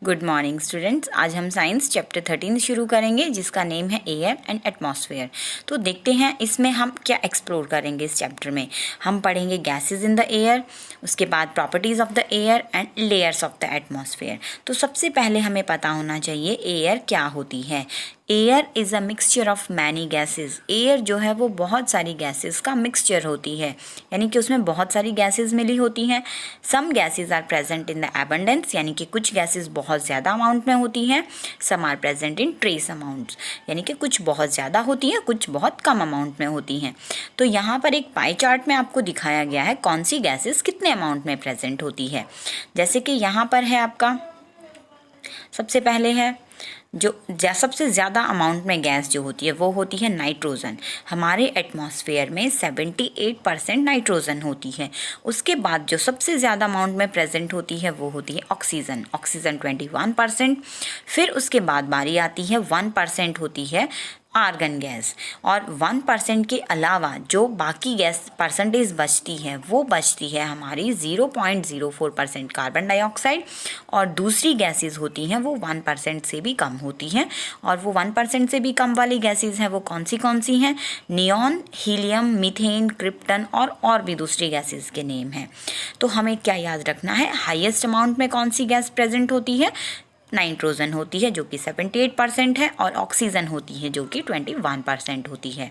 Good morning students. आज हम science chapter 13 शुरू करेंगे जिसका नेम है एयर एंड एटमॉस्फेयर। तो देखते हैं इसमें हम क्या एक्सप्लोर करेंगे। इस चैप्टर में हम पढ़ेंगे गैसेस इन द एयर, उसके बाद properties of the air and layers of the atmosphere. तो सबसे पहले हमें पता होना चाहिए एयर क्या होती है। Air is a mixture of many gases. Air जो है वो बहुत सारी गैसेस का मिक्सचर होती है, यानी कि उसमें बहुत सारी गैसेस मिली होती हैं। Some gases are present in the abundance, यानी कि कुछ गैसेस बहुत ज़्यादा अमाउंट में होती हैं। Some are present in trace amounts, यानी कि कुछ बहुत ज़्यादा होती हैं, कुछ बहुत कम अमाउंट में होती हैं। तो यहाँ पर एक पाई चार्ट में आपको दिखाया गया है कौन सी गैसेस कितने अमाउंट में प्रेजेंट होती है। जैसे कि यहाँ पर है आपका, सबसे पहले है जो सबसे ज़्यादा अमाउंट में गैस जो होती है वो होती है नाइट्रोजन। हमारे एटमॉस्फेयर में 78% नाइट्रोजन होती है। उसके बाद जो सबसे ज़्यादा अमाउंट में प्रेजेंट होती है वो होती है ऑक्सीजन। ऑक्सीजन 21%। फिर उसके बाद बारी आती है 1% होती है आर्गन गैस, और 1% के अलावा जो बाकी गैस परसेंटेज बचती है वो बचती है हमारी 0.04% कार्बन डाइऑक्साइड, और दूसरी गैसेस होती हैं वो 1% से भी कम होती हैं। और वो 1% से भी कम वाली गैसेस हैं वो कौन सी हैं? नियॉन, हीलियम, मीथेन, क्रिप्टन और भी दूसरी गैसेस के नेम हैं। तो हमें क्या याद रखना है? हाईएस्ट अमाउंट में कौन सी गैस प्रेजेंट होती है? नाइट्रोजन होती है जो कि 78% है, और ऑक्सीजन होती है जो कि 21% होती है।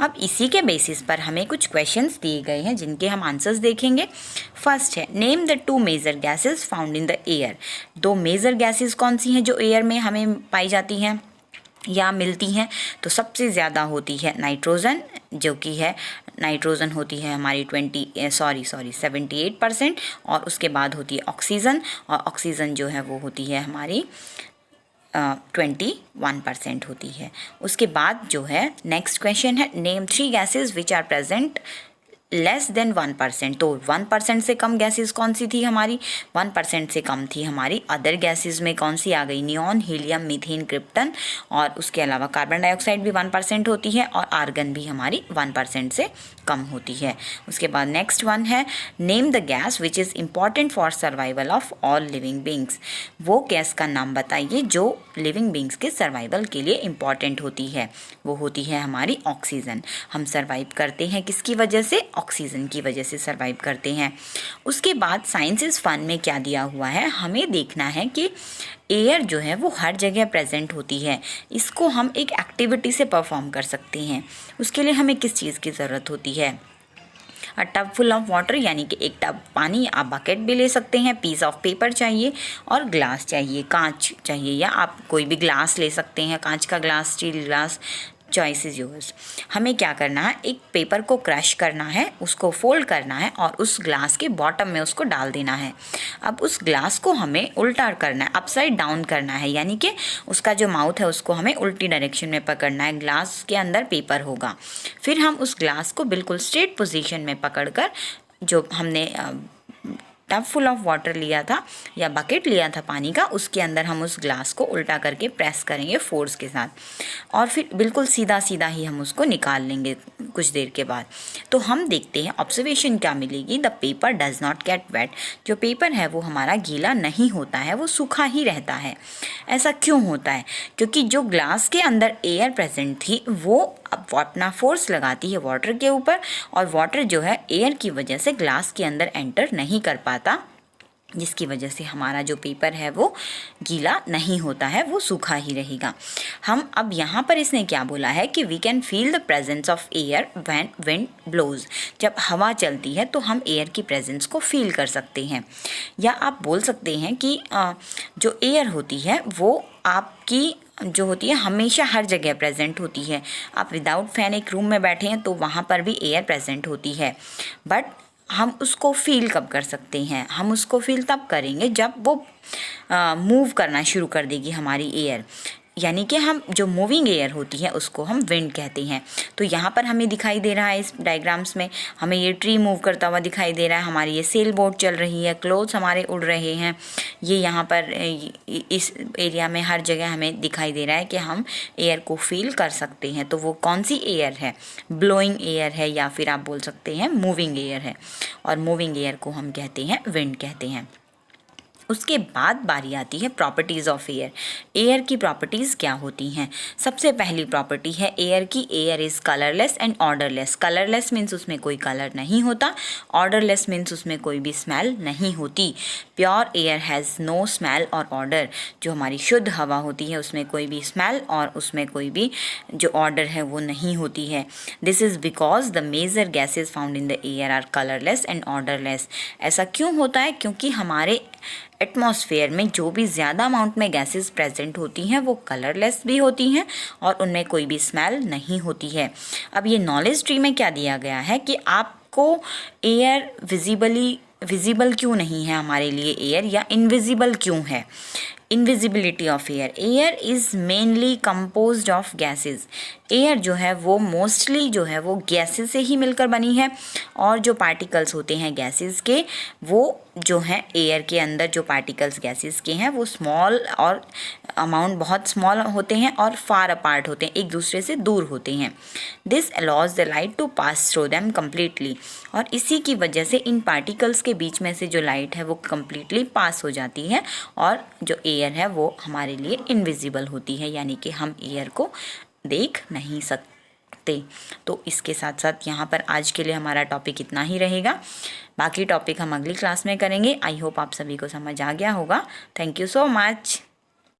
अब इसी के बेसिस पर हमें कुछ क्वेश्चंस दिए गए हैं जिनके हम आंसर्स देखेंगे। फर्स्ट है, name the 2 major gases found in the air. 2 major gases कौन सी हैं जो एयर में हमें पाई जाती हैं या मिलती हैं? तो सबसे ज़्यादा होती है नाइट्रोजन, जो कि है नाइट्रोजन होती है हमारी 78%, और उसके बाद होती है ऑक्सीजन, और ऑक्सीजन जो है वो होती है हमारी 21% होती है। उसके बाद जो है नेक्स्ट क्वेश्चन है, name 3 gases which are present less than 1%। तो 1% से कम गैसेस कौन सी थी हमारी? 1% से कम थी हमारी अदर गैसेस में कौन सी आ गई? नियॉन, हीलियम, मीथेन, क्रिप्टन, और उसके अलावा कार्बन डाइऑक्साइड भी 1% होती है, और आर्गन भी हमारी 1% से कम होती है। उसके बाद नेक्स्ट वन है, name the gas which is important for survival of all living beings. वो गैस का नाम बताइए जो लिविंग बींग्स के सर्वाइवल के लिए इम्पॉर्टेंट होती है। वो होती है हमारी ऑक्सीजन। हम सर्वाइव करते हैं किसकी वजह से? ऑक्सीजन की वजह से सर्वाइव करते हैं। उसके बाद साइंस इज फन में क्या दिया हुआ है, हमें देखना है कि एयर जो है वो हर जगह प्रेजेंट होती है। इसको हम एक एक्टिविटी से परफॉर्म कर सकते हैं। उसके लिए हमें किस चीज़ की ज़रूरत होती है? अ टब फुल ऑफ वाटर, यानी कि एक टब पानी, आप बकेट भी ले सकते हैं, पीस ऑफ पेपर चाहिए, और ग्लास चाहिए, कांच चाहिए, या आप कोई भी ग्लास ले सकते हैं, कांच का glass, steel glass, choice is yours. हमें क्या करना है? एक पेपर को क्रश करना है, उसको फोल्ड करना है, और उस ग्लास के बॉटम में उसको डाल देना है। अब उस ग्लास को हमें उल्टा करना है, अपसाइड डाउन करना है, यानी कि उसका जो माउथ है उसको हमें उल्टी डायरेक्शन में पकड़ना है। ग्लास के अंदर पेपर होगा, फिर हम उस ग्लास को बिल्कुल स्ट्रेट पोजीशन में पकड़कर, जो हमने टब फुल ऑफ वाटर लिया था या बकेट लिया था पानी का, उसके अंदर हम उस ग्लास को उल्टा करके प्रेस करेंगे फोर्स के साथ, और फिर बिल्कुल सीधा सीधा ही हम उसको निकाल लेंगे कुछ देर के बाद। तो हम देखते हैं ऑब्जर्वेशन क्या मिलेगी। The paper does not get wet. जो पेपर है वो हमारा गीला नहीं होता है, वो सूखा ही रहता है। ऐसा क्यों होता है? क्योंकि जो ग्लास के अंदर एयर प्रेजेंट थी वो अब अपना फोर्स लगाती है वाटर के ऊपर, और वाटर जो है एयर की वजह से ग्लास के अंदर एंटर नहीं कर पाता, जिसकी वजह से हमारा जो पेपर है वो गीला नहीं होता है, वो सूखा ही रहेगा। हम अब यहाँ पर इसने क्या बोला है कि we can feel the presence of air when wind blows. जब हवा चलती है तो हम एयर की प्रेजेंस को फील कर सकते हैं। या आप बोल सकते हैं कि जो एयर होती है वो आपकी जो होती है हमेशा हर जगह प्रेजेंट होती है। आप विदाउट फैन एक रूम में बैठे हैं तो वहाँ पर भी एयर प्रेजेंट होती है, बट हम उसको फील कब कर सकते हैं? हम उसको फील तब करेंगे जब वो मूव करना शुरू कर देगी हमारी एयर, यानी कि हम जो मूविंग एयर होती है उसको हम विंड कहते हैं। तो यहाँ पर हमें दिखाई दे रहा है इस डायग्राम्स में, हमें ये ट्री मूव करता हुआ दिखाई दे रहा है, हमारी ये सेल बोट चल रही है, क्लोथ्स हमारे उड़ रहे हैं। ये यहाँ पर इस एरिया में हर जगह हमें दिखाई दे रहा है कि हम एयर को फील कर सकते हैं। तो वो कौन सी एयर है? ब्लोइंग एयर है, या फिर आप बोल सकते हैं मूविंग एयर है, और मूविंग एयर को हम कहते हैं विंड कहते हैं। उसके बाद बारी आती है प्रॉपर्टीज़ ऑफ एयर। एयर की प्रॉपर्टीज़ क्या होती हैं? सबसे पहली प्रॉपर्टी है एयर की, air is colourless and odourless. Colourless means उसमें कोई कलर नहीं होता, ऑर्डरलेस मीन्स उसमें कोई भी स्मेल नहीं होती। Pure air has no smell और ऑर्डर। जो हमारी शुद्ध हवा होती है उसमें कोई भी स्मेल और उसमें कोई भी जो ऑर्डर है वो नहीं होती है। This is because the major gases found in the air are colourless and odourless. ऐसा क्यों होता है? क्योंकि हमारे एटमॉस्फेयर में जो भी ज़्यादा अमाउंट में गैसेस प्रेजेंट होती हैं वो कलरलेस भी होती हैं और उनमें कोई भी स्मेल नहीं होती है। अब ये नॉलेज ट्री में क्या दिया गया है कि आपको एयर विजिबल क्यों नहीं है हमारे लिए एयर, या इनविजिबल क्यों है। Invisibility of air. Air is mainly composed of gases. Air जो है वो मोस्टली जो है वो गैसेस से ही मिलकर बनी है, और जो पार्टिकल्स होते हैं गैसेस के वो जो हैं एयर के अंदर जो पार्टिकल्स गैसेस के हैं वो स्मॉल और अमाउंट बहुत स्मॉल होते हैं और फार अपार्ट होते हैं, एक दूसरे से दूर होते हैं। This allows the light to pass through them completely. और इसी की वजह से इन पार्टिकल्स के बीच में से जो लाइट है वो कम्प्लीटली पास हो जाती है और जो एयर है वो हमारे लिए इनविजिबल होती है, यानी कि हम एयर को देख नहीं सकते। तो इसके साथ साथ यहाँ पर आज के लिए हमारा टॉपिक इतना ही रहेगा। बाकी टॉपिक हम अगली क्लास में करेंगे। आई होप आप सभी को समझ आ गया होगा। Thank you so much.